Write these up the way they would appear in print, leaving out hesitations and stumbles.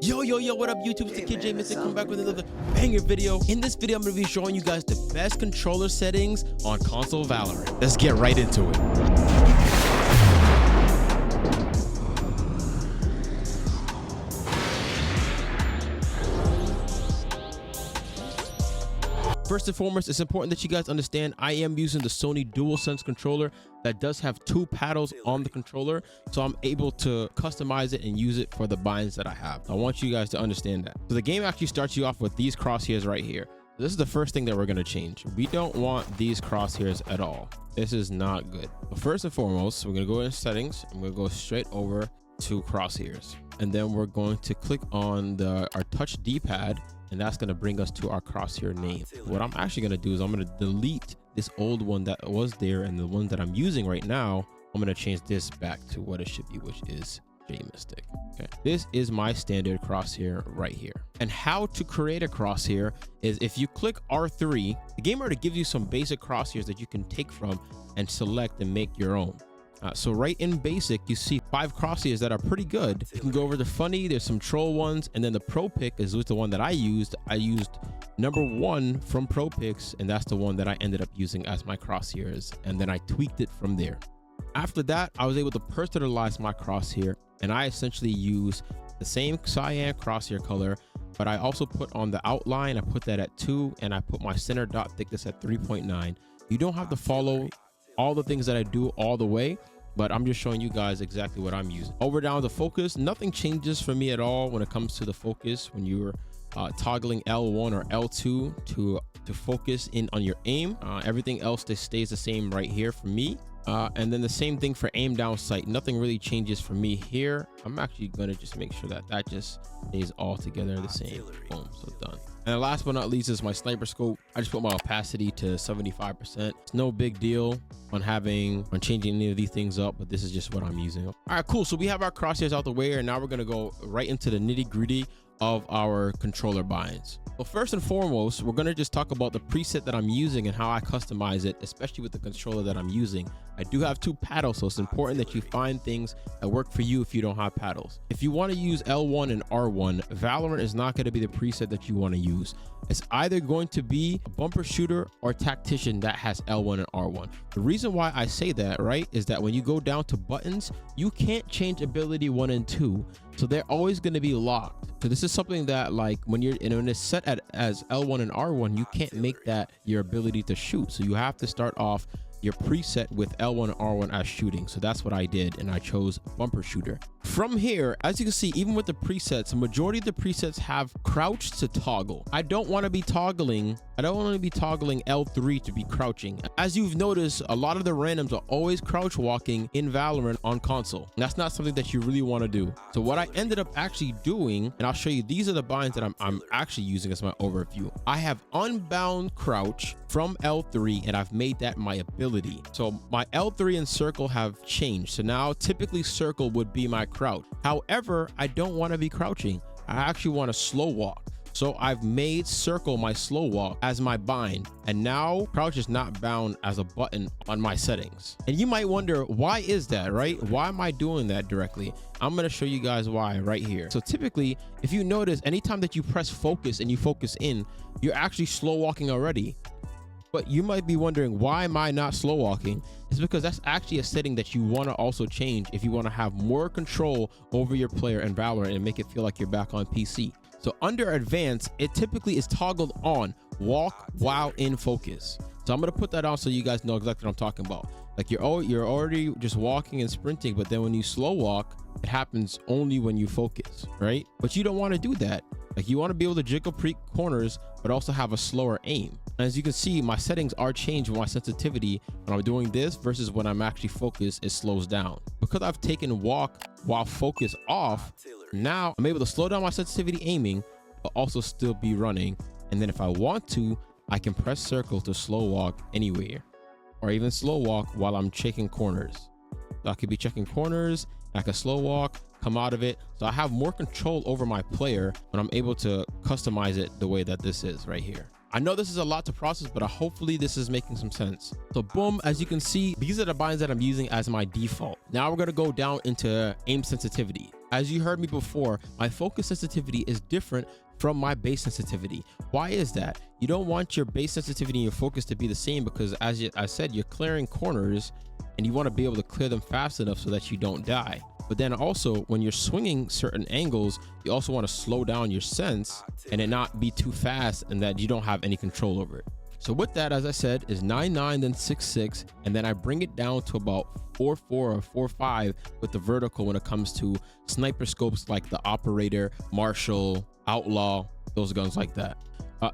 Yo, what up YouTube? It's the kid JMystic, come back with another banger video. In this video, I'm going to be showing you guys the best controller settings on console Valorant. Let's get right into it. First and foremost, it's important that you guys understand I am using the Sony DualSense controller that does have 2 paddles on the controller, so I'm able to customize it and use it for the binds that I have. I want you guys to understand that. So the game actually starts you off with these crosshairs right here. This is the first thing that we're going to change. We don't want these crosshairs at all. This is not good. But first and foremost, we're going to go in settings. I'm going to go straight over to crosshairs, and then we're going to click on our touch D-pad, and that's going to bring us to our crosshair name. What I'm actually going to do is I'm going to delete this old one that was there, and the one that I'm using right now, I'm going to change this back to what it should be, which is JMystic. Okay, this is my standard crosshair right here. And how to create a crosshair is if you click R3, the game already gives you some basic crosshairs that you can take from and select and make your own. So right in basic, you see 5 crosshairs that are pretty good. You can go over the funny, there's some troll ones, and then the pro pick is the one that I used. I used number 1 from pro picks, and that's the one that I ended up using as my crosshairs, and then I tweaked it from there. After that, I was able to personalize my crosshair, and I essentially use the same cyan crosshair color, but I also put on the outline, I put that at 2, and I put my center dot thickness at 3.9. You don't have to follow all the things that I do all the way, but I'm just showing you guys exactly what I'm using. Over down to focus, nothing changes for me at all when it comes to the focus. When you're toggling L1 or L2 to focus in on your aim, everything else stays the same right here for me. And then the same thing for aim down sight. Nothing really changes for me here. I'm actually gonna just make sure that just stays all together the same. Boom, so done. And last but not least is my sniper scope. I just put my opacity to 75%. It's no big deal on changing any of these things up, but this is just what I'm using. All right, cool. So we have our crosshairs out the way, and now we're gonna go right into the nitty-gritty of our controller binds. Well, first and foremost, we're gonna just talk about the preset that I'm using and how I customize it, especially with the controller that I'm using. I do have 2 paddles, so it's important that you find things that work for you if you don't have paddles. If you want to use L1 and R1, Valorant is not going to be the preset that you want to use. It's either going to be a bumper shooter or tactician that has L1 and R1. The reason why I say that, right, is that when you go down to buttons, you can't change ability 1 and 2, so they're always going to be locked. So this is something that, like, when it's set as L1 and R1, you can't make that your ability to shoot. So you have to start off your preset with L1 and R1 as shooting. So that's what I did, and I chose bumper shooter. From here, as you can see, even with the presets, the majority of the presets have crouch to toggle. I don't want to be toggling L3 to be crouching. As you've noticed, a lot of the randoms are always crouch walking in Valorant on console. And that's not something that you really want to do. So what I ended up actually doing, and I'll show you, these are the binds that I'm actually using as my overview. I have unbound crouch from L3, and I've made that my ability. So my L3 and circle have changed. So now typically circle would be my crouch. However, I don't want to be crouching. I actually want to slow walk. So I've made circle my slow walk as my bind, and now crouch is not bound as a button on my settings. And you might wonder, why is that, right? Why am I doing that directly? I'm going to show you guys why right here. So typically, if you notice, anytime that you press focus and you focus in, you're actually slow walking already. But you might be wondering, why am I not slow walking? It's because that's actually a setting that you want to also change if you want to have more control over your player in Valorant and make it feel like you're back on PC. So under advanced, it typically is toggled on walk while in focus. So I'm going to put that on so you guys know exactly what I'm talking about. Like you're already just walking and sprinting, but then when you slow walk, it happens only when you focus, right? But you don't want to do that. Like you want to be able to jiggle pre corners, but also have a slower aim. And as you can see, my settings are changed with my sensitivity. When I'm doing this versus when I'm actually focused, it slows down. Because I've taken walk while focus off, now I'm able to slow down my sensitivity aiming, but also still be running. And then if I want to, I can press circle to slow walk anywhere, or even slow walk while I'm checking corners. So I could be checking corners, I can slow walk, come out of it. So I have more control over my player when I'm able to customize it the way that this is right here. I know this is a lot to process, but hopefully this is making some sense. So boom, as you can see, these are the binds that I'm using as my default. Now we're going to go down into aim sensitivity. As you heard me before, my focus sensitivity is different from my base sensitivity. Why is that? You don't want your base sensitivity and your focus to be the same, because as I said, you're clearing corners and you want to be able to clear them fast enough so that you don't die. But then also when you're swinging certain angles, you also want to slow down your sense and it not be too fast and that you don't have any control over it. So with that, as I said, is 9.9, then 6.6, and then I bring it down to about 4.4 or 4.5 with the vertical when it comes to sniper scopes like the Operator, Marshall, Outlaw, those guns like that.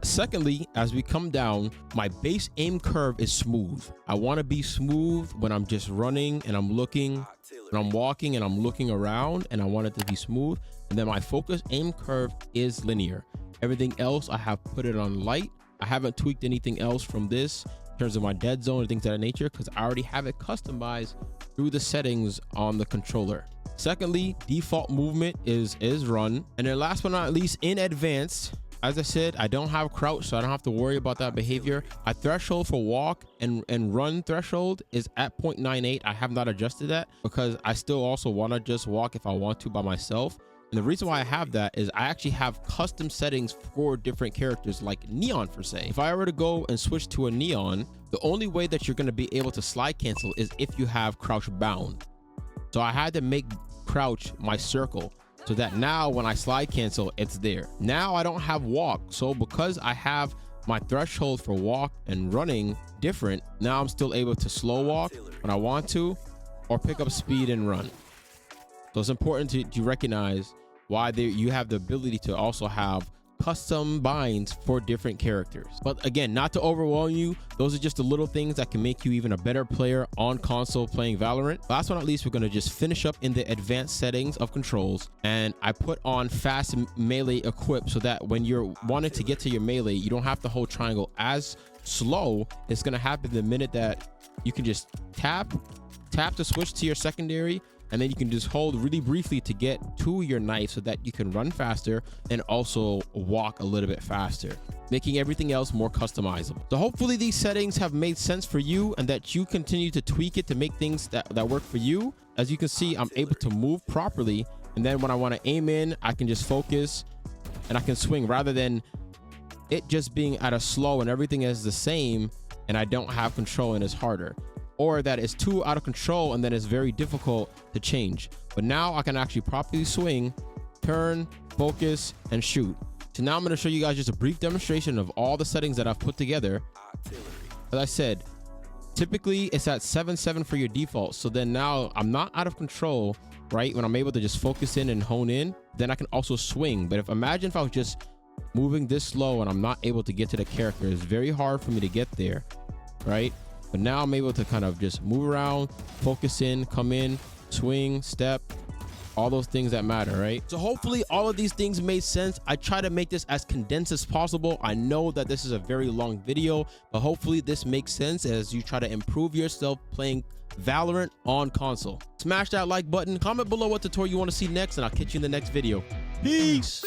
Secondly, as we come down, my base aim curve is smooth. I want to be smooth when I'm just running and I'm looking, when I'm walking and I'm looking around, and I want it to be smooth. And then my focus aim curve is linear. Everything else I have put it on light. I haven't tweaked anything else from this in terms of my dead zone and things of that nature, because I already have it customized through the settings on the controller. Secondly, default movement is run. And then last but not least, in advanced, as I said, I don't have crouch, so I don't have to worry about that behavior. My threshold for walk and run threshold is at 0.98. I have not adjusted that because I still also want to just walk if I want to by myself. And the reason why I have that is I actually have custom settings for different characters, like Neon for say. If I were to go and switch to a Neon, the only way that you're going to be able to slide cancel is if you have crouch bound. So I had to make crouch my circle so that now when I slide cancel, it's there. Now I don't have walk. So because I have my threshold for walk and running different, now I'm still able to slow walk when I want to, or pick up speed and run. So it's important to recognize why you have the ability to also have custom binds for different characters. But again, not to overwhelm you, those are just the little things that can make you even a better player on console playing Valorant. Last but not least, we're going to just finish up in the advanced settings of controls, and I put on fast melee equip so that when you're wanting to get to your melee, you don't have to hold triangle as slow. It's going to happen the minute that you can just tap to switch to your secondary, and then you can just hold really briefly to get to your knife so that you can run faster and also walk a little bit faster, making everything else more customizable. So hopefully these settings have made sense for you and that you continue to tweak it to make things that work for you. As you can see, I'm able to move properly, and then when I want to aim in, I can just focus and I can swing rather than it just being at a slow and everything is the same and I don't have control and it's harder, or that it's too out of control and then it's very difficult to change. But now I can actually properly swing, turn, focus, and shoot. So now I'm going to show you guys just a brief demonstration of all the settings that I've put together. As I said, typically it's at 7.7 for your default. So then now I'm not out of control, right? When I'm able to just focus in and hone in, then I can also swing. But imagine if I was just moving this slow and I'm not able to get to the character, it's very hard for me to get there, right? But now I'm able to kind of just move around, focus in, come in, swing, step, all those things that matter, right? So hopefully all of these things made sense. I try to make this as condensed as possible. I know that this is a very long video, but hopefully this makes sense as you try to improve yourself playing Valorant on console. Smash that like button, comment below what tutorial you want to see next, and I'll catch you in the next video. Peace.